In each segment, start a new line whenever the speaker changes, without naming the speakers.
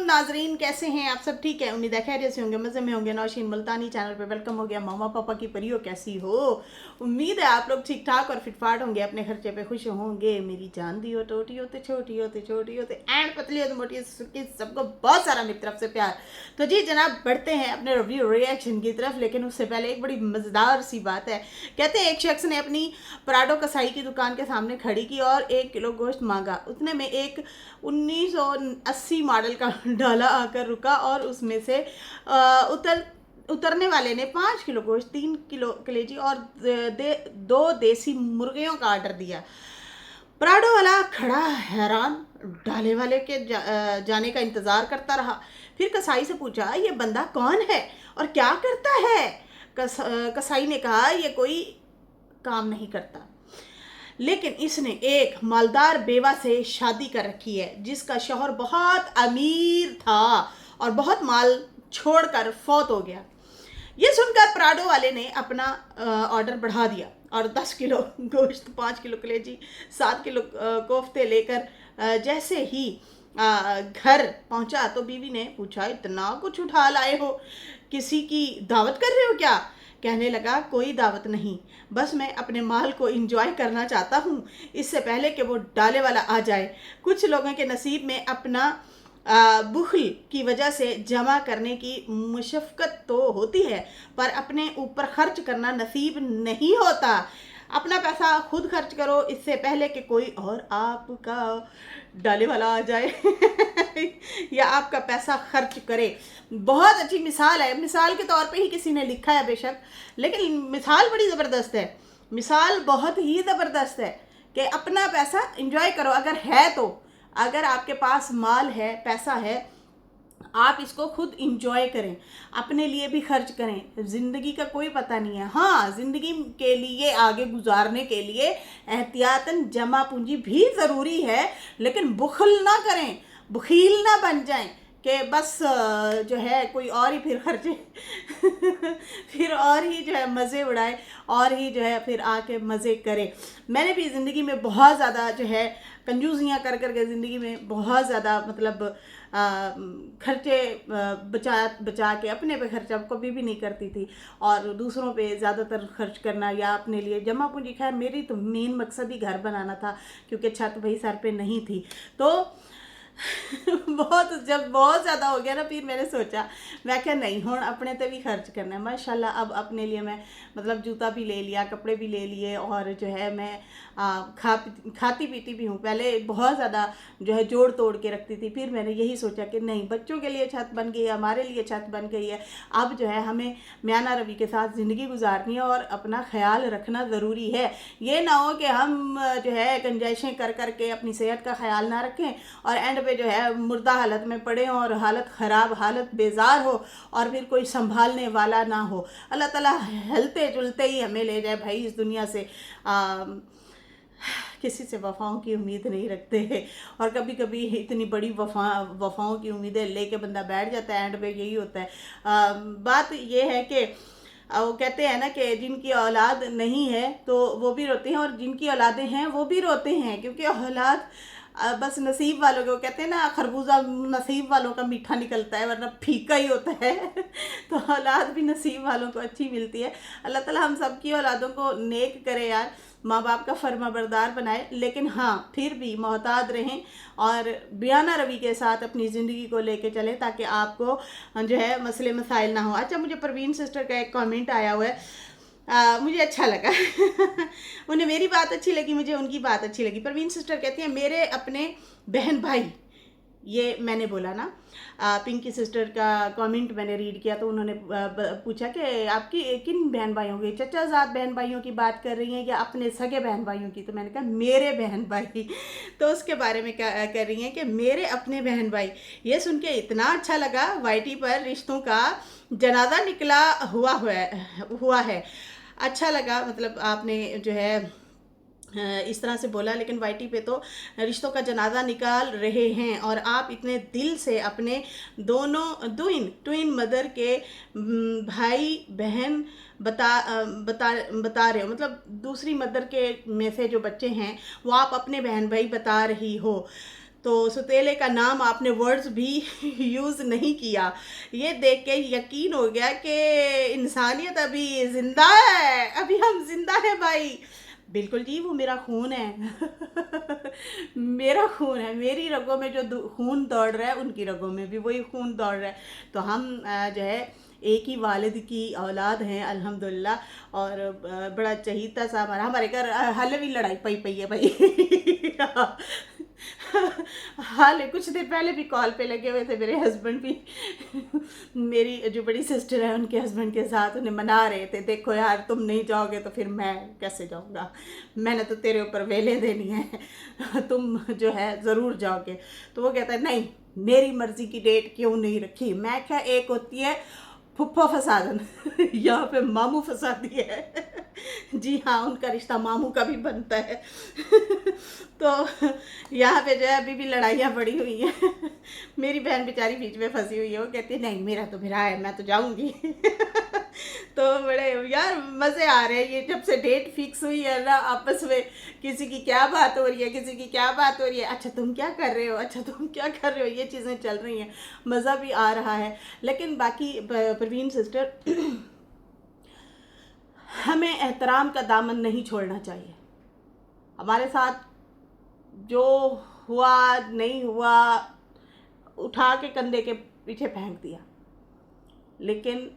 नाजरीन, कैसे हैं आप सब? ठीक है, उम्मीद है खैरियत से होंगे, मज़े में होंगे। नौशीन मुल्तानी चैनल पे वेलकम हो गया। मामा पापा की परियों कैसी हो? उम्मीद है आप लोग ठीक ठाक और फिटफाट होंगे, अपने खर्चे पे खुश होंगे। मेरी जान दी हो, टोटी होते छोटी होते छोटी होते एंड पतली होते मोटी होती, सबको बहुत सारा मेरी तरफ से प्यार। तो जी जनाब, बढ़ते हैं अपने रिव्यू रिएक्शन की तरफ, लेकिन उससे पहले एक बड़ी मज़ेदार सी बात है। कहते हैं एक शख्स ने अपनी पराठों कसाई की दुकान के सामने खड़ी की और 1 किलो गोश्त मांगा। उतने में एक 1980 मॉडल का डाला आकर रुका और उसमें से उतरने वाले ने 5 किलो गोश्त, 3 किलो कलेजी और 2 देसी मुर्गियों का ऑर्डर दिया। पराठों वाला खड़ा हैरान डाले वाले के जाने का इंतज़ार करता रहा। फिर कसाई से पूछा, ये बंदा कौन है और क्या करता है? कसाई ने कहा, ये कोई काम नहीं करता, लेकिन इसने एक मालदार बेवा से शादी कर रखी है जिसका शौहर बहुत अमीर था और बहुत माल छोड़कर फौत हो गया। ये सुनकर पराठों वाले ने अपना ऑर्डर बढ़ा दिया और 10 किलो गोश्त, 5 किलो कलेजी, 7 किलो कोफ्ते लेकर जैसे ही घर पहुंचा तो बीवी ने पूछा, इतना कुछ उठा लाए हो, किसी की दावत कर रहे हो क्या? कहने लगा, कोई दावत नहीं, बस मैं अपने माल को एंजॉय करना चाहता हूँ इससे पहले कि वो डाले वाला आ जाए। कुछ लोगों के नसीब में अपना बुख्ल की वजह से जमा करने की मुशक्क़त तो होती है, पर अपने ऊपर खर्च करना नसीब नहीं होता। अपना पैसा खुद खर्च करो इससे पहले कि कोई और आपका डाले वाला आ जाए या आपका पैसा खर्च करे। बहुत अच्छी मिसाल है। मिसाल के तौर पे ही किसी ने लिखा है बेशक, लेकिन मिसाल बड़ी ज़बरदस्त है। मिसाल बहुत ही ज़बरदस्त है कि अपना पैसा एंजॉय करो अगर है तो। अगर आपके पास माल है, पैसा है, आप इसको खुद इंजॉय करें, अपने लिए भी खर्च करें। ज़िंदगी का कोई पता नहीं है। हाँ, ज़िंदगी के लिए आगे गुजारने के लिए एहतियातन जमा पूंजी भी ज़रूरी है, लेकिन बुखल ना करें, बखील ना बन जाएं कि बस जो है कोई और ही फिर खर्चे फिर और ही जो है मज़े उड़ाए और ही जो है फिर आके मज़े करे। मैंने भी ज़िंदगी में बहुत ज़्यादा जो है कंजूसियाँ कर के ज़िंदगी में बहुत ज़्यादा मतलब खर्चे बचा के अपने पे खर्चा कभी भी नहीं करती थी और दूसरों पे ज़्यादातर खर्च करना या अपने लिए जमा पूंजी। खैर मेरी तो मेन मकसद ही घर बनाना था क्योंकि छत भाई सर पे नहीं थी। तो जब बहुत ज़्यादा हो गया ना, फिर मैंने सोचा, मैं क्या नहीं हूँ अपने ते भी खर्च करना है। माशाल्लाह अब अपने लिए मैं मतलब जूता भी ले लिया, कपड़े भी ले लिए और जो है मैं खाती पीती भी हूँ। पहले बहुत ज़्यादा जो है जोड़ तोड़ के रखती थी, फिर मैंने यही सोचा कि नहीं, बच्चों के लिए छत बन गई है, हमारे लिए छत बन गई है, अब जो है हमें म्याना रवि के साथ ज़िंदगी गुजारनी है और अपना ख्याल रखना ज़रूरी है। ये ना हो कि हम जो है गुंजाइशें कर करके अपनी सेहत का ख्याल ना रखें और एंड पे जो है मुर्दा हालत में पड़े हों और हालत ख़राब, हालत बेजार हो और फिर कोई संभालने वाला ना हो। अल्लाह ताला हिलते जुलते ही हमें ले जाए भाई इस दुनिया से। किसी से वफ़ाओं की उम्मीद नहीं रखते हैं और कभी कभी इतनी बड़ी वफ़ाओं की उम्मीदें लेके बंदा बैठ जाता है, एंड पे यही होता है। बात ये है कि वो कहते हैं ना कि जिनकी औलाद नहीं है तो वो भी रोते हैं और जिनकी औलादें हैं वो भी रोते हैं, क्योंकि औलाद बस नसीब वालों को, कहते हैं ना खरबूजा नसीब वालों का मीठा निकलता है वरना फीका ही होता है तो औलाद भी नसीब वालों को अच्छी मिलती है। अल्लाह ताला हम सब की औलादों को नेक करे यार, माँ बाप का फर्मा बरदार बनाए, लेकिन हाँ फिर भी मोहताद रहें और म्याना रवि के साथ अपनी ज़िंदगी को लेके चलें ताकि आपको जो है मसले मसाइल ना हो। अच्छा, मुझे परवीन सिस्टर का एक कमेंट आया हुआ है, मुझे अच्छा लगा उन्हें मेरी बात अच्छी लगी, मुझे उनकी बात अच्छी लगी। परवीन सिस्टर कहती हैं, मेरे अपने बहन भाई, ये मैंने बोला ना। पिंकी सिस्टर का कमेंट मैंने रीड किया तो उन्होंने पूछा कि आपकी किन बहन भाइयों की, चचाजाद बहन भाइयों की बात कर रही हैं या अपने सगे बहन भाइयों की? तो मैंने कहा मेरे बहन भाई तो उसके बारे में कर रही हैं कि मेरे अपने बहन भाई। ये सुन के इतना अच्छा लगा। वाईटी पर रिश्तों का जनाजा निकला हुआ है। अच्छा लगा, मतलब आपने जो है इस तरह से बोला, लेकिन वाईटी पे तो रिश्तों का जनाजा निकाल रहे हैं और आप इतने दिल से अपने दोनों ट्विन मदर के भाई बहन बता रहे हो, मतलब दूसरी मदर के में से जो बच्चे हैं वो आप अपने बहन भाई बता रही हो। तो सौतेले का नाम आपने वर्ड्स भी यूज़ नहीं किया। ये देख के यकीन हो गया कि इंसानियत अभी ज़िंदा है, अभी हम ज़िंदा हैं भाई। बिल्कुल जी, वो मेरा खून है। मेरा खून है, मेरी रगों में जो खून दौड़ रहा है उनकी रगों में भी वही खून दौड़ रहा है। तो हम जो है एक ही वालिद की औलाद हैं अल्हम्दुलिल्लाह। और बड़ा चहीता सा हमारे घर हाले भी लड़ाई पई पई है भाई। हाल कुछ देर पहले भी कॉल पे लगे हुए थे मेरे हस्बैंड भी। मेरी जो बड़ी सिस्टर है उनके हस्बैंड के साथ उन्हें मना रहे थे, देखो यार तुम नहीं जाओगे तो फिर मैं कैसे जाऊंगा, मैंने तो तेरे ऊपर वेलें देनी है, तुम जो है ज़रूर जाओगे। तो वो कहता है नहीं, मेरी मर्ज़ी की डेट क्यों नहीं रखी। मैं क्या, एक होती है फुफ्फा फसादन, यहाँ पे मामू फसादी है। जी हाँ, उनका रिश्ता मामू का भी बनता है। तो यहाँ पे जो है अभी भी लड़ाइयाँ पड़ी हुई हैं। मेरी बहन बेचारी बीच में फंसी हुई है, वो कहती है नहीं मेरा तो मेरा है, मैं तो जाऊँगी। तो बड़े यार मज़े आ रहे हैं ये, जब से डेट फिक्स हुई है ना, आपस में किसी की क्या बात हो रही है, किसी की क्या बात हो रही है, अच्छा तुम क्या कर रहे हो, अच्छा तुम क्या कर रहे हो, ये चीज़ें चल रही हैं, मज़ा भी आ रहा है। लेकिन बाकी परवीन सिस्टर, हमें एहतराम का दामन नहीं छोड़ना चाहिए। हमारे साथ जो हुआ नहीं हुआ उठा के कंधे के पीछे फेंक दिया, लेकिन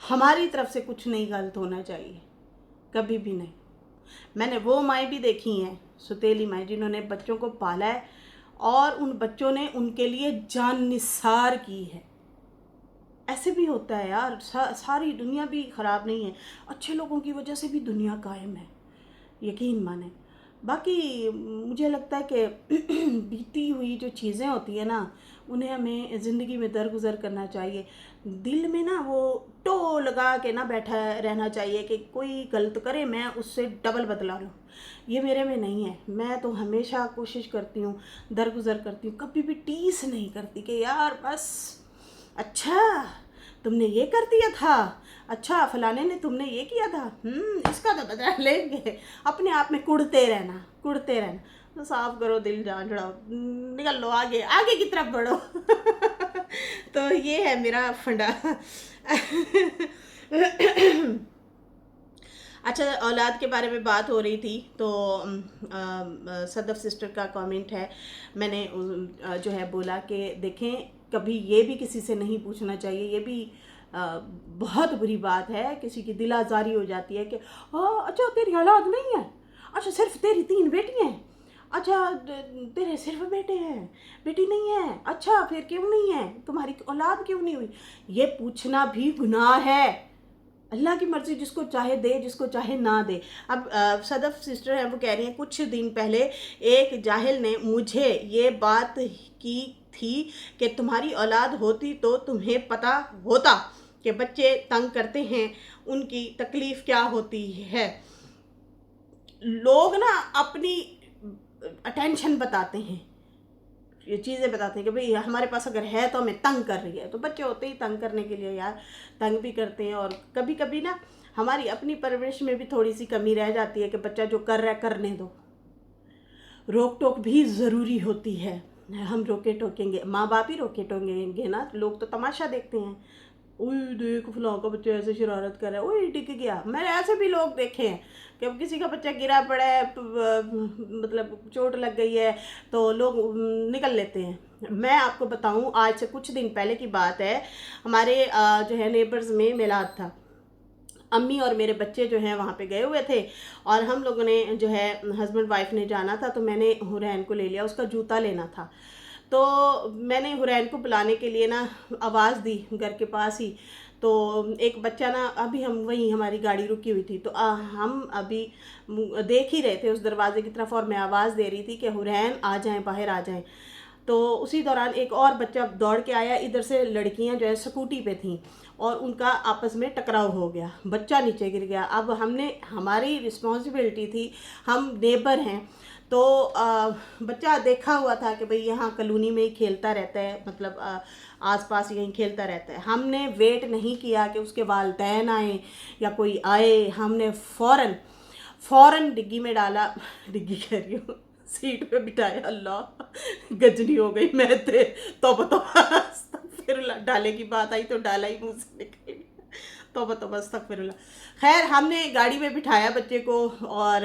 हमारी तरफ से कुछ नहीं गलत होना चाहिए, कभी भी नहीं। मैंने वो माएँ भी देखी हैं, सुतेली माएँ, जिन्होंने बच्चों को पाला है और उन बच्चों ने उनके लिए जान निसार की है। ऐसे भी होता है यार, सारी दुनिया भी ख़राब नहीं है, अच्छे लोगों की वजह से भी दुनिया कायम है, यकीन माने। बाकी मुझे लगता है कि बीती हुई जो चीज़ें होती है ना, उन्हें हमें ज़िंदगी में दरगुजर करना चाहिए। दिल में ना वो टो लगा के ना बैठा रहना चाहिए कि कोई गलत करे मैं उससे डबल बदला लूँ, ये मेरे में नहीं है। मैं तो हमेशा कोशिश करती हूँ, दरगुजर करती हूँ, कभी भी टीस नहीं करती कि यार बस अच्छा तुमने ये कर दिया था, अच्छा फलाने ने तुमने ये किया था, इसका तो बदला लेंगे। अपने आप में कुड़ते रहना, कुड़ते रहना। तो साफ करो दिल, जान छुड़ाओ, निकल लो आगे, आगे की तरफ बढ़ो। तो ये है मेरा फंडा। अच्छा, औलाद के बारे में बात हो रही थी तो सदफ सिस्टर का कमेंट है। मैंने जो है बोला कि देखें, कभी ये भी किसी से नहीं पूछना चाहिए, ये भी बहुत बुरी बात है, किसी की दिल आज़ारी हो जाती है कि अच्छा तेरी औलाद नहीं है, अच्छा सिर्फ तेरी 3 बेटियाँ हैं, अच्छा तेरे सिर्फ बेटे हैं, बेटी नहीं है, अच्छा फिर क्यों नहीं है, तुम्हारी औलाद क्यों नहीं हुई। ये पूछना भी गुनाह है। अल्लाह की मर्ज़ी, जिसको चाहे दे, जिसको चाहे ना दे। अब सदफ सिस्टर है, वो कह रही हैं कुछ दिन पहले एक जाहिल ने मुझे ये बात की थी कि तुम्हारी औलाद होती तो तुम्हें पता होता कि बच्चे तंग करते हैं, उनकी तकलीफ़ क्या होती है। लोग ना अपनी अटेंशन बताते हैं, ये चीज़ें बताते हैं कि भाई हमारे पास अगर है तो हमें तंग कर रही है, तो बच्चे होते ही तंग करने के लिए यार तंग भी करते हैं। और कभी कभी ना हमारी अपनी परवरिश में भी थोड़ी सी कमी रह जाती है कि बच्चा जो कर रहा है करने दो, रोक टोक भी ज़रूरी होती है। हम रोके टोकेंगे, माँ बाप ही रोके टोकेंगे ना, लोग तो तमाशा देखते हैं, ओए देख फलां का बच्चा ऐसे शरारत कर रहा है, ओए टिक गया। मैंने ऐसे भी लोग देखे हैं कि अब किसी का बच्चा गिरा पड़ा है, मतलब चोट लग गई है, तो लोग निकल लेते हैं। मैं आपको बताऊं, आज से कुछ दिन पहले की बात है, हमारे जो है नेबर्स में मिलाद था, अम्मी और मेरे बच्चे जो हैं वहाँ पे गए हुए थे और हम लोगों ने जो है हस्बैंड वाइफ ने जाना था, तो मैंने हुरैन को ले लिया, उसका जूता लेना था। तो मैंने हुरैन को बुलाने के लिए ना आवाज़ दी घर के पास ही। तो एक बच्चा ना, अभी हम वहीं, हमारी गाड़ी रुकी हुई थी, तो हम अभी देख ही रहे थे उस दरवाजे की तरफ और मैं आवाज़ दे रही थी कि हुरैन आ जाएं, बाहर आ जाएं। तो उसी दौरान एक और बच्चा दौड़ के आया, इधर से लड़कियां जो है स्कूटी पे थीं और उनका आपस में टकराव हो गया, बच्चा नीचे गिर गया। अब हमने, हमारी रिस्पॉन्सिबिलिटी थी, हम नेबर हैं, तो बच्चा देखा हुआ था कि भाई यहाँ कॉलोनी में ही खेलता रहता है, मतलब आसपास यहीं खेलता रहता है। हमने वेट नहीं किया कि उसके वालिदैन आए या कोई आए, हमने फ़ौरन डिग्गी में डाला, डिग्गी कह रही हूँ, सीट पे बिठाया, अल्लाह गजनी हो गई मैं थे। तो फिर डाले की बात आई तो डाला ही मुंह से निकल गया। तो बस तक फिर खैर हमने गाड़ी में बिठाया बच्चे को, और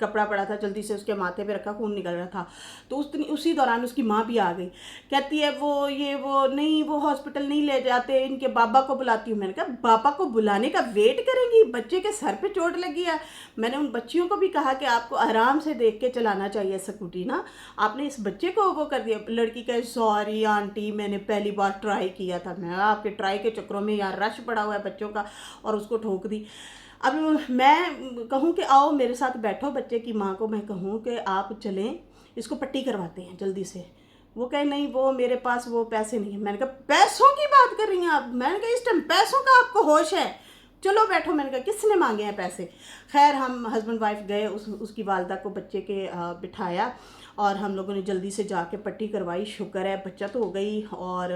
कपड़ा पड़ा था जल्दी से उसके माथे पे रखा, खून निकल रहा था। तो उसी दौरान उसकी माँ भी आ गई, कहती है वो नहीं, वो हॉस्पिटल नहीं ले जाते, इनके बाबा को बुलाती हूँ। मैंने कहा बाबा को बुलाने का वेट करेंगी, बच्चे के सर पे चोट लगी है। मैंने उन बच्चियों को भी कहा कि आपको आराम से देख के चलाना चाहिए स्कूटी ना, आपने इस बच्चे को वो कर दिया। लड़की कहे सॉरी आंटी, मैंने पहली बार ट्राई किया था। मैं आपके ट्राई के चक्करों में यार रश पड़ा हुआ है बच्चों का, और उसको ठोक दी। अब मैं कहूँ कि आओ मेरे साथ बैठो, बच्चे की माँ को मैं कहूँ कि आप चलें, इसको पट्टी करवाते हैं जल्दी से। वो कहे नहीं, वो मेरे पास वो पैसे नहीं है। मैंने कहा पैसों की बात कर रही हैं आप? मैंने कहा इस टाइम पैसों का आपको होश है? चलो बैठो। मैंने कहा किसने मांगे हैं पैसे? खैर हम हस्बैंड वाइफ गए, उसकी वालदा को बच्चे के बिठाया, और हम लोगों ने जल्दी से जाके पट्टी करवाई। शुक्र है बच्चा तो हो गई, और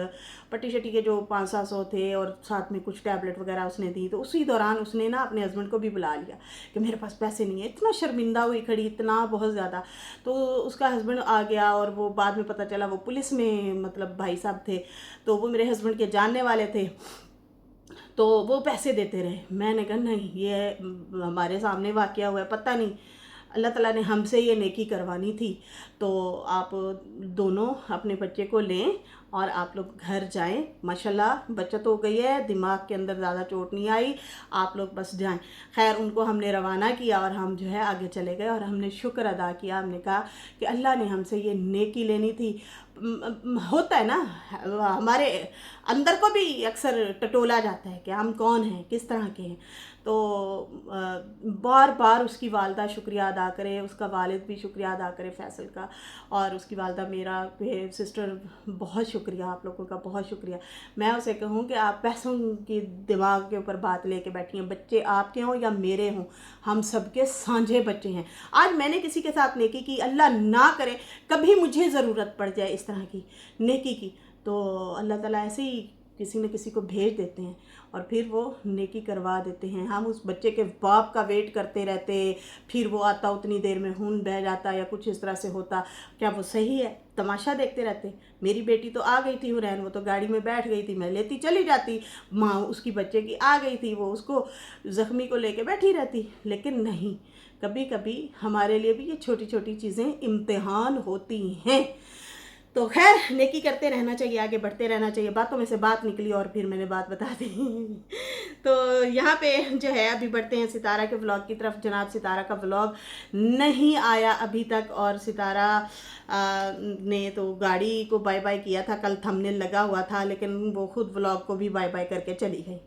पट्टी शट्टी के जो 500-700 थे, और साथ में कुछ टैबलेट वगैरह उसने दी। तो उसी दौरान उसने ना अपने हस्बैंड को भी बुला लिया कि मेरे पास पैसे नहीं है। इतना शर्मिंदा हुई खड़ी, इतना बहुत ज़्यादा। तो उसका हस्बैंड आ गया, और वो बाद में पता चला वो पुलिस में मतलब भाई साहब थे, तो वो मेरे हस्बैंड के जानने वाले थे, तो वो पैसे देते रहे। मैंने कहा नहीं, ये हमारे सामने वाक़या हुआ है, पता नहीं अल्लाह ताला ने हमसे ये नेकी करवानी थी। तो आप दोनों अपने बच्चे को लें और आप लोग घर जाएं। माशाल्लाह बचत हो गई है, दिमाग के अंदर ज़्यादा चोट नहीं आई, आप लोग बस जाएं। खैर उनको हमने रवाना किया, और हम जो है आगे चले गए, और हमने शुक्र अदा किया। हमने कहा कि अल्लाह ने हमसे ये नेकी लेनी थी। होता है ना, हमारे अंदर को भी अक्सर टटोला जाता है कि हम कौन हैं, किस तरह के हैं। तो बार बार उसकी वालदा शुक्रिया अदा करे, उसका वालिद भी शुक्रिया अदा करे फैसल का, और उसकी वालदा मेरा सिस्टर, बहुत शुक्रिया आप लोगों का, बहुत शुक्रिया। मैं उसे कहूँ कि आप पैसों की दिमाग के ऊपर बात लेके बैठी हैं। बच्चे आपके हों या मेरे हों, हम सबके साझे बच्चे हैं। आज मैंने किसी के साथ नेकी की, अल्लाह ना करे कभी मुझे ज़रूरत पड़ जाए इस तरह की नेकी की, तो अल्लाह ताला ऐसे ही किसी न किसी को भेज देते हैं, और फिर वो नेकी करवा देते हैं। हम उस बच्चे के बाप का वेट करते रहते, फिर वो आता, उतनी देर में खून बह जाता या कुछ इस तरह से होता। क्या वो सही है? तमाशा देखते रहते। मेरी बेटी तो आ गई थी हुरैन, वो तो गाड़ी में बैठ गई थी, मैं लेती चली जाती। माँ उसकी बच्चे की आ गई थी, वो उसको ज़ख्मी को लेके बैठी रहती। लेकिन नहीं, कभी कभी हमारे लिए भी ये छोटी छोटी चीज़ें इम्तिहान होती हैं। तो खैर नेकी करते रहना चाहिए, आगे बढ़ते रहना चाहिए। बातों में से बात निकली और फिर मैंने बात बता दी। तो यहाँ पे जो है अभी बढ़ते हैं सितारा के व्लॉग की तरफ। जनाब सितारा का व्लॉग नहीं आया अभी तक, और सितारा ने तो गाड़ी को बाय बाय किया था, कल थंबनेल लगा हुआ था, लेकिन वो खुद व्लॉग को भी बाय बाय करके चली गई,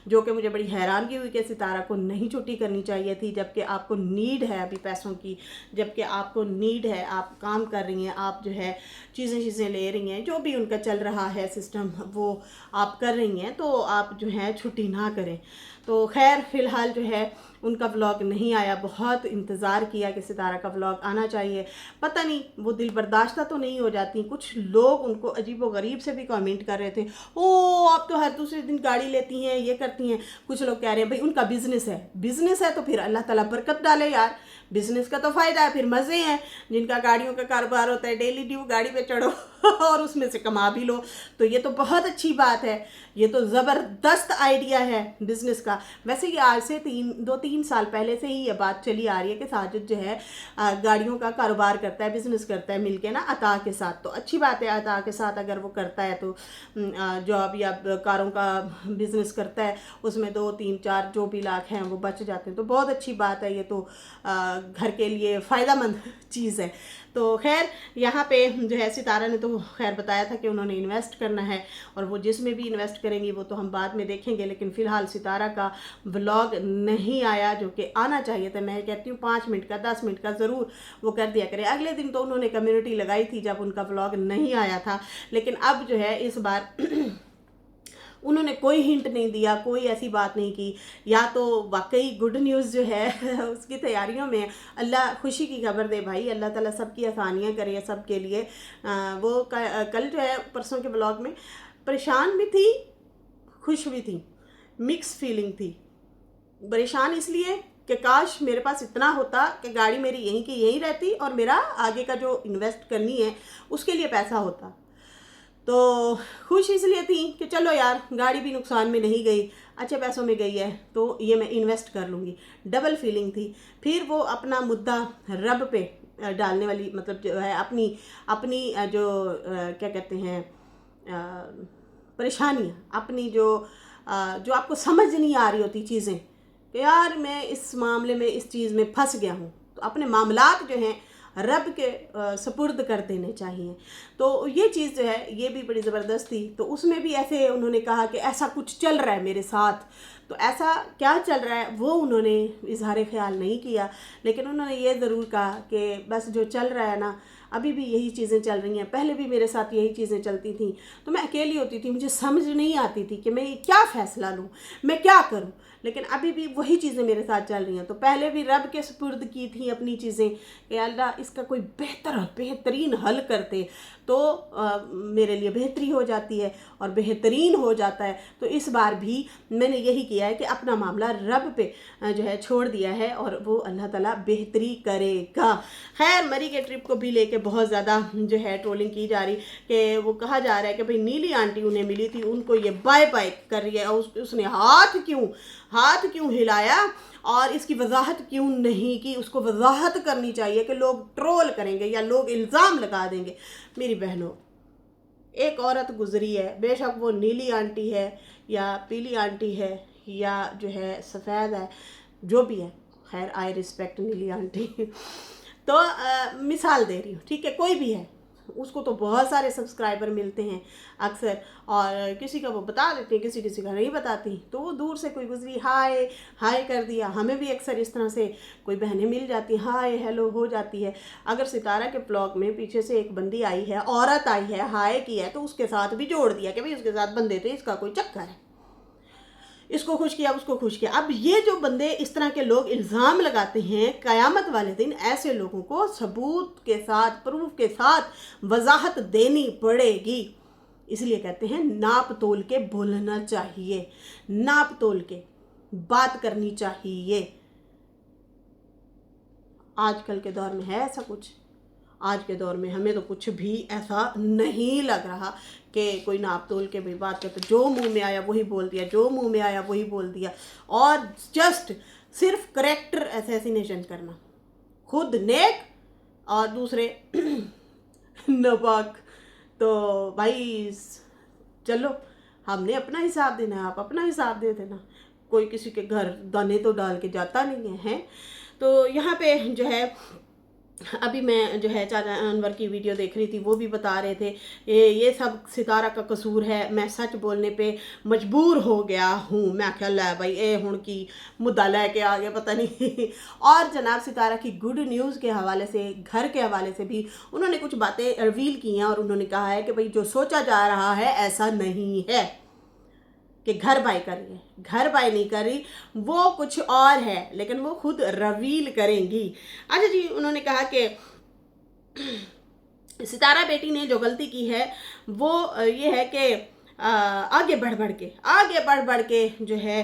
जो कि मुझे बड़ी हैरानगी हुई कि सितारा को नहीं छुट्टी करनी चाहिए थी, जबकि आपको नीड है अभी पैसों की, जबकि आपको नीड है, आप काम कर रही हैं, आप जो है चीज़ें ले रही हैं, जो भी उनका चल रहा है सिस्टम वो आप कर रही हैं, तो आप जो है छुट्टी ना करें। तो खैर फ़िलहाल जो है उनका व्लॉग नहीं आया। बहुत इंतज़ार किया कि सितारा का व्लॉग आना चाहिए, पता नहीं वो दिल बर्दाश्त तो नहीं हो जाती। कुछ लोग उनको अजीब व गरीब से भी कमेंट कर रहे थे, ओ आप तो हर दूसरे दिन गाड़ी लेती हैं, ये करती हैं। कुछ लोग कह रहे हैं भाई उनका बिज़नेस है तो फिर अल्लाह ताला बरकत डाले यार, बिज़नेस का तो फ़ायदा है, फिर मज़े हैं। जिनका गाड़ियों का कारोबार होता है, डेली ड्यू गाड़ी पे चढ़ो और उसमें से कमा भी लो, तो ये तो बहुत अच्छी बात है, ये तो ज़बरदस्त आइडिया है बिज़नेस का। वैसे ये आज से 2-3 साल पहले से ही ये बात चली आ रही है कि साजिद जो है गाड़ियों का कारोबार करता है, बिज़नेस करता है मिलके ना अता के साथ। तो अच्छी बात है, अता के साथ अगर वो करता है तो जॉब या कारों का बिज़नेस करता है, उसमें 2-3-4 जो भी लाख हैं वो बच जाते हैं, तो बहुत अच्छी बात है। ये तो घर के लिए फ़ायदेमंद चीज़ है। तो खैर यहाँ पे जो है सितारा ने तो खैर बताया था कि उन्होंने इन्वेस्ट करना है, और वो जिसमें भी इन्वेस्ट करेंगी वो तो हम बाद में देखेंगे, लेकिन फ़िलहाल सितारा का व्लॉग नहीं आया, जो कि आना चाहिए था। मैं कहती हूँ 5 मिनट का 10 मिनट का ज़रूर वो कर दिया करें। अगले दिन तो उन्होंने कम्युनिटी लगाई थी जब उनका व्लॉग नहीं आया था, लेकिन अब जो है इस बार उन्होंने कोई हिंट नहीं दिया, कोई ऐसी बात नहीं की। या तो वाकई गुड न्यूज़ जो है उसकी तैयारियों में, अल्लाह खुशी की खबर दे भाई, अल्लाह ताला सबकी आसानियाँ करे सब के लिए। वो कल जो है परसों के ब्लॉग में परेशान भी थी, खुश भी थी, मिक्स फीलिंग थी। परेशान इसलिए कि काश मेरे पास इतना होता कि गाड़ी मेरी यहीं की यहीं रहती और मेरा आगे का जो इन्वेस्ट करनी है उसके लिए पैसा होता। तो खुश इसलिए थी कि चलो यार गाड़ी भी नुकसान में नहीं गई, अच्छे पैसों में गई है तो ये मैं इन्वेस्ट कर लूँगी। डबल फीलिंग थी। फिर वो अपना मुद्दा रब पे डालने वाली, मतलब जो है अपनी अपनी जो क्या कहते हैं परेशानियाँ, अपनी जो आपको समझ नहीं आ रही होती चीज़ें कि यार मैं इस मामले में इस चीज़ में फंस गया हूँ, तो अपने मामलात जो हैं रब के सपुर्द कर देने चाहिए। तो ये चीज़ जो है ये भी बड़ी ज़बरदस्त थी। तो उसमें भी ऐसे उन्होंने कहा कि ऐसा कुछ चल रहा है मेरे साथ, तो ऐसा क्या चल रहा है वो उन्होंने इजहार ख्याल नहीं किया, लेकिन उन्होंने ये ज़रूर कहा कि बस जो चल रहा है ना, अभी भी यही चीज़ें चल रही हैं, पहले भी मेरे साथ यही चीज़ें चलती थी, तो मैं अकेली होती थी, मुझे समझ नहीं आती थी कि मैं क्या फ़ैसला लूँ, मैं क्या करूँ, लेकिन अभी भी वही चीज़ें मेरे साथ चल रही हैं। तो पहले भी रब के सुपुर्द की थी अपनी चीज़ें कि अल्लाह इसका कोई बेहतरीन हल करते तो मेरे लिए बेहतरी हो जाती है और बेहतरीन हो जाता है। तो इस बार भी मैंने यही किया है कि अपना मामला रब पे जो है छोड़ दिया है और वो अल्लाह ताला बेहतरी करेगा। खैर मरी के ट्रिप को भी लेके बहुत ज़्यादा जो है ट्रोलिंग की जा रही कि वो कहा जा रहा है कि भाई नीली आंटी उन्हें मिली थी, उनको ये बाय बाय कर रही है और उसने हाथ क्यों हिलाया और इसकी वजाहत क्यों नहीं की। उसको वजाहत करनी चाहिए कि लोग ट्रोल करेंगे या लोग इल्ज़ाम लगा देंगे। मेरी बहनों, एक औरत गुजरी है, बेशक वो नीली आंटी है या पीली आंटी है या जो है सफ़ेद है, जो भी है, खैर आई रिस्पेक्ट नीली आंटी तो मिसाल दे रही हूँ, ठीक है, कोई भी है, उसको तो बहुत सारे सब्सक्राइबर मिलते हैं अक्सर, और किसी का वो बता देते हैं, किसी का नहीं बताती। तो वो दूर से कोई गुजरी हाय कर दिया। हमें भी अक्सर इस तरह से कोई बहनें मिल जाती हैं, हाय हेलो हो जाती है। अगर सितारा के ब्लॉग में पीछे से एक बंदी आई है, औरत आई है, हाय की है, तो उसके साथ भी जोड़ दिया कि भाई उसके साथ बंदे थे, इसका कोई चक्कर है, इसको खुश किया उसको खुश किया। अब ये जो बंदे इस तरह के लोग इल्ज़ाम लगाते हैं, क़यामत वाले दिन ऐसे लोगों को सबूत के साथ, प्रूफ के साथ वजाहत देनी पड़ेगी। इसलिए कहते हैं नाप तोल के बोलना चाहिए, नाप तोल के बात करनी चाहिए। आजकल के दौर में है ऐसा कुछ? आज के दौर में हमें तो कुछ भी ऐसा नहीं लग रहा कि कोई नाप तोल के भी बात करते, जो मुंह में आया वही बोल दिया, जो मुंह में आया वही बोल दिया, और जस्ट सिर्फ करेक्टर असैसिनेशन करना, खुद नेक और दूसरे नापाक। तो भाई चलो, हमने अपना हिसाब देना है, आप अपना हिसाब दे देना। कोई किसी के घर दाने तो डाल के जाता नहीं है। तो यहाँ पे जो है अभी मैं जो है चाचा अनवर की वीडियो देख रही थी, वो भी बता रहे थे ये सब सितारा का कसूर है, मैं सच बोलने पे मजबूर हो गया हूँ। मैं ख्याल है भाई ए हुण की मुद्दा लेके आ गया पता नहीं और जनाब सितारा की गुड न्यूज़ के हवाले से, घर के हवाले से भी उन्होंने कुछ बातें रिवील की हैं और उन्होंने कहा है कि भाई जो सोचा जा रहा है ऐसा नहीं है कि घर बाय कर रही है, घर बाय नहीं कर रही, वो कुछ और है, लेकिन वो खुद रिवील करेंगी। अच्छा जी, उन्होंने कहा कि सितारा बेटी ने जो गलती की है वो ये है कि आगे बढ़ बढ़ के जो है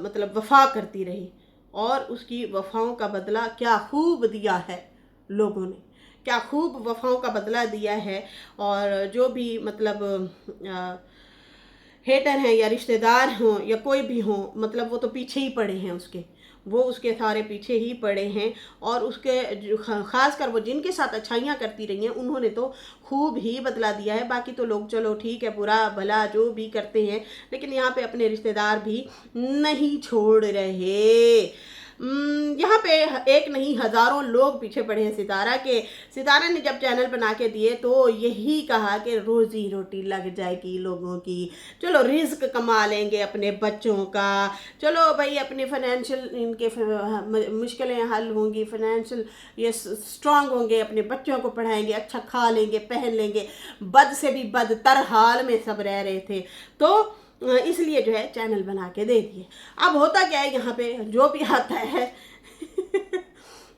मतलब वफा करती रही और उसकी वफाओं का बदला क्या खूब दिया है लोगों ने, क्या खूब वफाओं का बदला दिया है। और जो भी मतलब हेटर हैं या रिश्तेदार हों या कोई भी हों, मतलब वो तो पीछे ही पड़े हैं वो उसके सारे पीछे ही पड़े हैं। और उसके ख़ास कर वो जिनके साथ अच्छाइयाँ करती रही हैं उन्होंने तो खूब ही बदला दिया है। बाकी तो लोग चलो ठीक है, बुरा भला जो भी करते हैं, लेकिन यहाँ पे अपने रिश्तेदार भी नहीं छोड़ रहे। यहाँ पे एक नहीं हज़ारों लोग पीछे पड़े हैं सितारा के। सितारा ने जब चैनल बना के दिए तो यही कहा कि रोज़ी रोटी लग जाएगी लोगों की, चलो रिस्क कमा लेंगे अपने बच्चों का, चलो भाई अपने फाइनेंशियल इनके मुश्किलें हल होंगी, फाइनेंशियल ये स्ट्रांग होंगे, अपने बच्चों को पढ़ाएंगे, अच्छा खा लेंगे, पहन लेंगे। बद से भी बदतर हाल में सब रह रहे थे, तो इसलिए जो है चैनल बना के दे दिए। अब होता क्या है, यहाँ पे जो भी आता है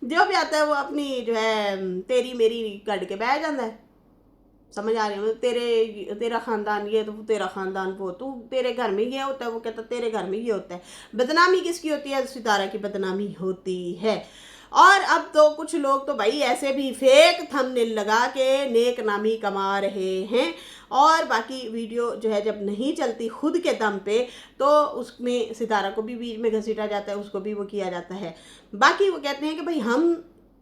जो भी आता है वो अपनी जो है तेरी मेरी कट के बैठ जाता है। समझ आ रही है? तेरा ख़ानदान ये, तो तेरा ख़ानदान वो, तू तेरे घर में ये होता है, वो कहता तेरे घर में ये होता है। बदनामी किसकी होती है? सितारा की बदनामी होती है। और अब तो कुछ लोग तो भाई ऐसे भी फेक थंबनेल लगा के नेक नामी कमा रहे हैं, और बाकी वीडियो जो है जब नहीं चलती खुद के दम पे, तो उसमें सितारा को भी बीच में घसीटा जाता है, उसको भी वो किया जाता है। बाकी वो कहते हैं कि भाई हम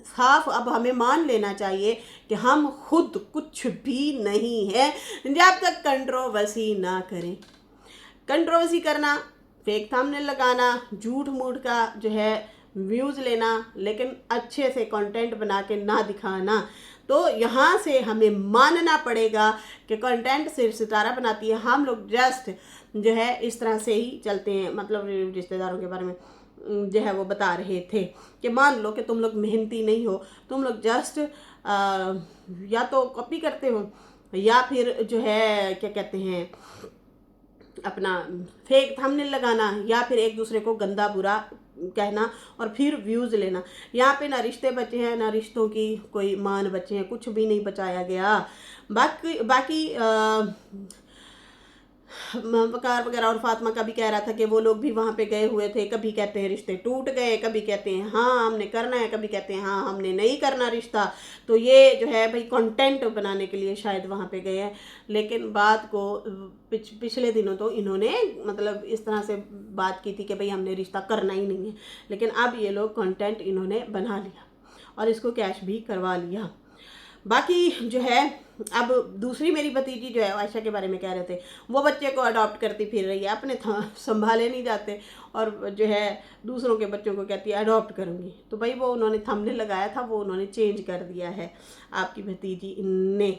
साफ, अब हमें मान लेना चाहिए कि हम खुद कुछ भी नहीं है जब तक कंट्रोवर्सी ना करें। कंट्रोवर्सी करना, फेक थंबनेल लगाना, झूठ मूठ का जो है व्यूज़ लेना, लेकिन अच्छे से कंटेंट बना के ना दिखाना, तो यहाँ से हमें मानना पड़ेगा कि कंटेंट सिर्फ सितारा बनाती है। हम लोग जस्ट जो है इस तरह से ही चलते हैं। मतलब रिश्तेदारों के बारे में जो है वो बता रहे थे कि मान लो कि तुम लोग मेहनती नहीं हो, तुम लोग जस्ट या तो कॉपी करते हो, या फिर जो है क्या कहते हैं अपना फेक थंबनेल लगाना, या फिर एक दूसरे को गंदा बुरा कहना और फिर व्यूज़ लेना। यहाँ पे ना रिश्ते बचे हैं, ना रिश्तों की कोई मान बचे हैं, कुछ भी नहीं बचाया गया। बाकी वकार वगैरह और फातिमा का भी कह रहा था कि वो लोग भी वहाँ पे गए हुए थे। कभी कहते हैं रिश्ते टूट गए, कभी कहते हैं हाँ हमने करना है, कभी कहते हैं हाँ हमने नहीं करना रिश्ता। तो ये जो है भाई कंटेंट बनाने के लिए शायद वहाँ पे गए हैं, लेकिन बात को पिछले दिनों तो इन्होंने मतलब इस तरह से बात की थी कि भाई हमने रिश्ता करना ही नहीं है, लेकिन अब ये लोग कंटेंट इन्होंने बना लिया और इसको कैश भी करवा लिया। बाकी जो है अब दूसरी मेरी भतीजी जो है आयशा के बारे में कह रहे थे, वो बच्चे को अडॉप्ट करती फिर रही है, अपने संभाले नहीं जाते और जो है दूसरों के बच्चों को कहती है अडॉप्ट करूँगी। तो भाई वो उन्होंने थंबनेल लगाया था, वो उन्होंने चेंज कर दिया है आपकी भतीजी ने।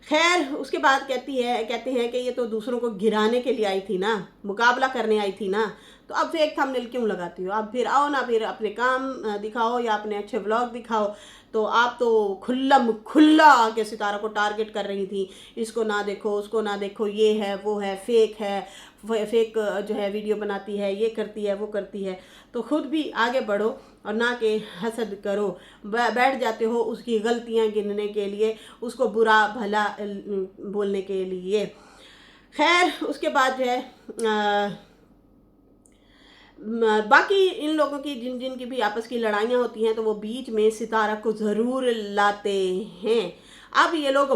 खैर उसके बाद कहते हैं कि ये तो दूसरों को गिराने के लिए आई थी ना, मुकाबला करने आई थी ना, तो अब फेक थंबनेल क्यों लगाती हो? अब फिर आओ ना, फिर अपने काम दिखाओ या अपने अच्छे व्लॉग दिखाओ। तो आप तो खुल्ला आके सितारा को टारगेट कर रही थी, इसको ना देखो, उसको ना देखो, ये है वो है, फेक है, फेक जो है वीडियो बनाती है, ये करती है वो करती है। तो खुद भी आगे बढ़ो और ना कि हसद करो, बैठ जाते हो उसकी गलतियां गिनने के लिए, उसको बुरा भला बोलने के लिए। खैर उसके बाद जो है बाकी इन लोगों की जिन जिन की भी आपस की लड़ाइयाँ होती हैं, तो वो बीच में सितारा को ज़रूर लाते हैं। अब ये लोग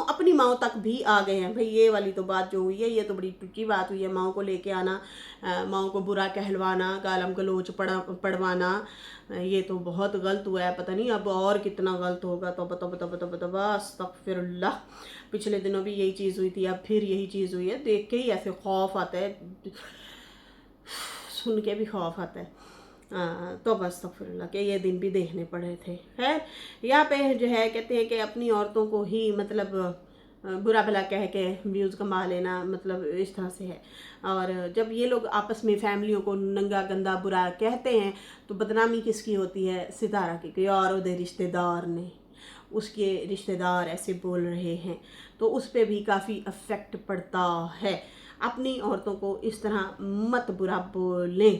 अपनी माओ तक भी आ गए हैं। भाई ये वाली तो बात जो हुई है, ये तो बड़ी टुकी बात हुई है। माओ को लेके आना, माओ को बुरा कहलवाना, गालम गलोच पढ़वाना, ये तो बहुत गलत हुआ है। पता नहीं अब और कितना गलत होगा। तो अस्तगफिरुल्लाह। पिछले दिनों भी यही चीज़ हुई थी, अब फिर यही चीज़ हुई है। देख के ही ऐसे खौफ आता है, सुन के भी खौफ आता है। तो बस अस्तगफिरुल्लाह के ये दिन भी देखने पड़े थे। खैर यहाँ पे जो है कहते हैं कि अपनी औरतों को ही मतलब बुरा भला कह के व्यूज़ कमा लेना, मतलब इस तरह से है। और जब ये लोग आपस में फैमिलियों को नंगा गंदा बुरा कहते हैं, तो बदनामी किसकी होती है? सितारा की। कोई और उधर रिश्तेदार ने, उसके रिश्तेदार ऐसे बोल रहे हैं, तो उस पर भी काफ़ी अफेक्ट पड़ता है। अपनी औरतों को इस तरह मत बुरा बोलें,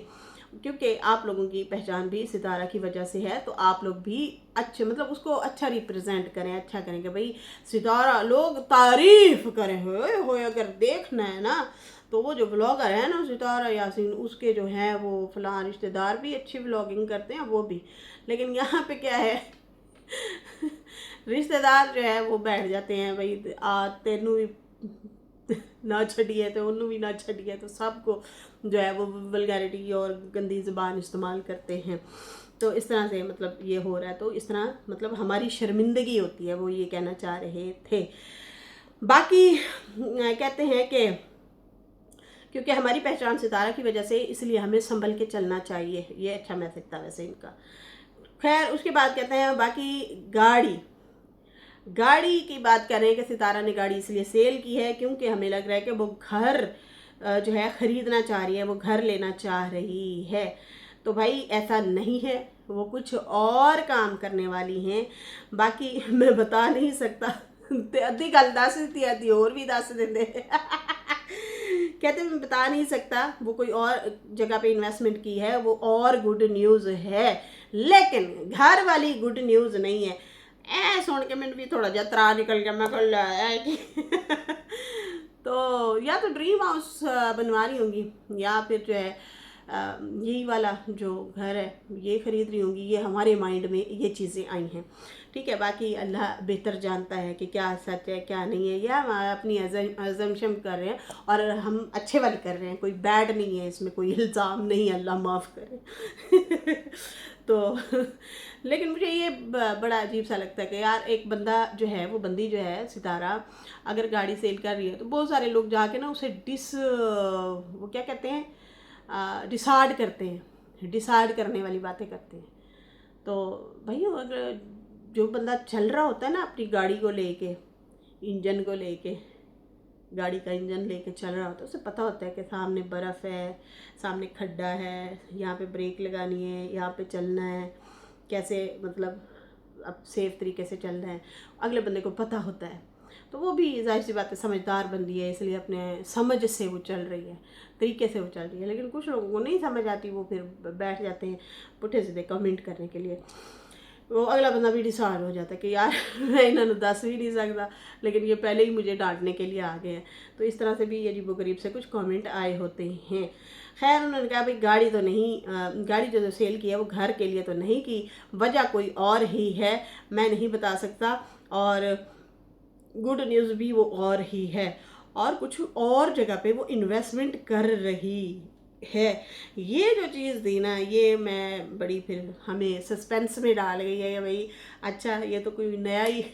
क्योंकि आप लोगों की पहचान भी सितारा की वजह से है। तो आप लोग भी अच्छे मतलब उसको अच्छा रिप्रेजेंट करें, अच्छा करें कि भाई सितारा, लोग तारीफ करें। हो अगर देखना है ना, तो वो जो ब्लॉगर है ना सितारा यासीन, उसके जो हैं वो फलां रिश्तेदार भी अच्छी ब्लॉगिंग करते हैं, वो भी। लेकिन यहाँ पे क्या है रिश्तेदार जो है वो बैठ जाते हैं, भाई तेनू भी ना छड़िए तो उन्होंने भी ना छड़िए, तो सबको जो है वो वल्गैरिटी और गंदी ज़बान इस्तेमाल करते हैं। तो इस तरह से मतलब ये हो रहा है। तो इस तरह मतलब हमारी शर्मिंदगी होती है, वो ये कहना चाह रहे थे। बाकी कहते हैं कि क्योंकि हमारी पहचान सितारा की वजह से, इसलिए हमें संभल के चलना चाहिए। ये अच्छा मैसेज था वैसे इनका। खैर उसके बाद कहते हैं बाकी गाड़ी की बात कर रहे हैं कि सितारा ने गाड़ी इसलिए सेल की है क्योंकि हमें लग रहा है कि वो घर जो है ख़रीदना चाह रही है, वो घर लेना चाह रही है। तो भाई ऐसा नहीं है, वो कुछ और काम करने वाली हैं। बाकी मैं बता नहीं सकता, अद्धी गल दस दी, अद्धी और भी दस देंगे कहते मैं बता नहीं सकता, वो कोई और जगह पे इन्वेस्टमेंट की है, वो और गुड न्यूज़ है। लेकिन घर वाली गुड न्यूज़ नहीं है। ऐ सुन के मैंने भी थोड़ा जिहा त्राह निकल गया। मैं कल है कि तो या तो ड्रीम हाउस बनवा रही होंगी, या फिर जो है यही वाला जो घर है ये ख़रीद रही होंगी। ये हमारे माइंड में ये चीज़ें आई हैं, ठीक है। बाकी अल्लाह बेहतर जानता है कि क्या सच है क्या नहीं है, या हम अपनी अजम्पशन कर रहे हैं और हम अच्छे वाली कर रहे हैं, कोई बैड नहीं है इसमें, कोई इल्ज़ाम नहीं, अल्लाह माफ़ करे। तो लेकिन मुझे ये बड़ा अजीब सा लगता है कि यार एक बंदा जो है, वो बंदी जो है सितारा, अगर गाड़ी सेल कर रही है तो बहुत सारे लोग जाके ना उसे वो क्या कहते हैं, डिसाइड करते हैं, डिसाइड करने वाली बातें करते हैं। तो भाई अगर जो बंदा चल रहा होता है ना अपनी गाड़ी को लेके, इंजन को लेके, गाड़ी का इंजन लेके चल रहा होता है, उसे पता होता है कि सामने बर्फ़ है, सामने खड्डा है, यहाँ पे ब्रेक लगानी है, यहाँ पे चलना है, कैसे मतलब अब सेफ़ तरीके से चलना है, अगले बंदे को पता होता है। तो वो भी ज़ाहिर सी बात है समझदार बंदी है, इसलिए अपने समझ से वो चल रही है, तरीके से वो चल रही है। लेकिन कुछ लोगों को नहीं समझ आती, वो फिर बैठ जाते हैं पुठे सीधे कमेंट करने के लिए। वो अगला बंदा भी डिसाइड हो जाता है कि यार मैं इन्होंने दस भी नहीं सकता, लेकिन ये पहले ही मुझे डांटने के लिए आ गए हैं। तो इस तरह से भी अजीबोगरीब से कुछ कमेंट आए होते हैं। खैर उन्होंने कहा भाई गाड़ी तो नहीं, गाड़ी जो सेल की है वो घर के लिए तो नहीं की, वजह कोई और ही है, मैं नहीं बता सकता। और गुड न्यूज़ भी वो और ही है, और कुछ और जगह पे वो इन्वेस्टमेंट कर रही है। ये जो चीज़ थी ना, ये मैं बड़ी फिर हमें सस्पेंस में डाल गई है भाई। अच्छा ये तो कोई नया ही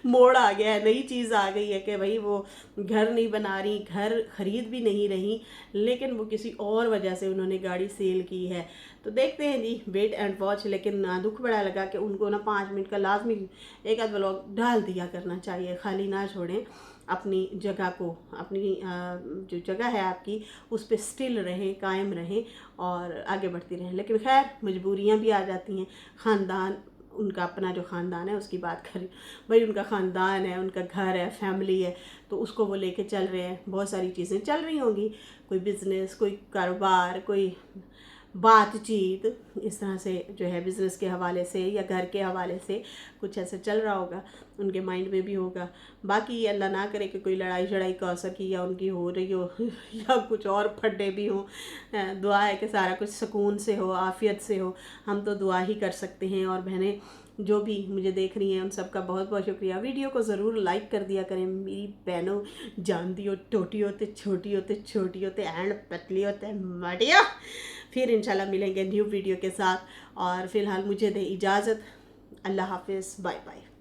मोड़ आ गया है, नई चीज़ आ गई है कि भाई वो घर नहीं बना रही, घर खरीद भी नहीं रही, लेकिन वो किसी और वजह से उन्होंने गाड़ी सेल की है। तो देखते हैं जी, वेट एंड वॉच। लेकिन दुख बड़ा लगा कि उनको ना 5 मिनट का लाजमी एक आध व्लॉग डाल दिया करना चाहिए, खाली ना छोड़ें अपनी जगह को, अपनी जो जगह है आपकी उस पर स्टिल रहें, कायम रहें और आगे बढ़ती रहें। लेकिन खैर मजबूरियाँ भी आ जाती हैं। ख़ानदान, उनका अपना जो ख़ानदान है उसकी बात करें, भाई उनका ख़ानदान है, उनका घर है, फैमिली है, तो उसको वो लेके चल रहे हैं। बहुत सारी चीज़ें चल रही होंगी, कोई बिज़नेस, कोई कारोबार, कोई बातचीत, इस तरह से जो है बिज़नेस के हवाले से या घर के हवाले से कुछ ऐसे चल रहा होगा, उनके माइंड में भी होगा। बाकी अल्लाह ना करे कि कोई लड़ाई शड़ाई कौसर की या उनकी हो रही हो या कुछ और फड्डे भी हों। दुआ है कि सारा कुछ सुकून से हो, आफ़ियत से हो, हम तो दुआ ही कर सकते हैं। और बहनें जो भी मुझे देख रही हैं उन सबका बहुत बहुत शुक्रिया। वीडियो को ज़रूर लाइक कर दिया करें मेरी बहनों, जानती हो टोटी होते छोटी होते छोटी होते एंड पतली होते मटिया। फिर इंशाल्लाह मिलेंगे न्यू वीडियो के साथ, और फ़िलहाल मुझे दे इजाज़त। अल्लाह हाफिज़, बाय बाय।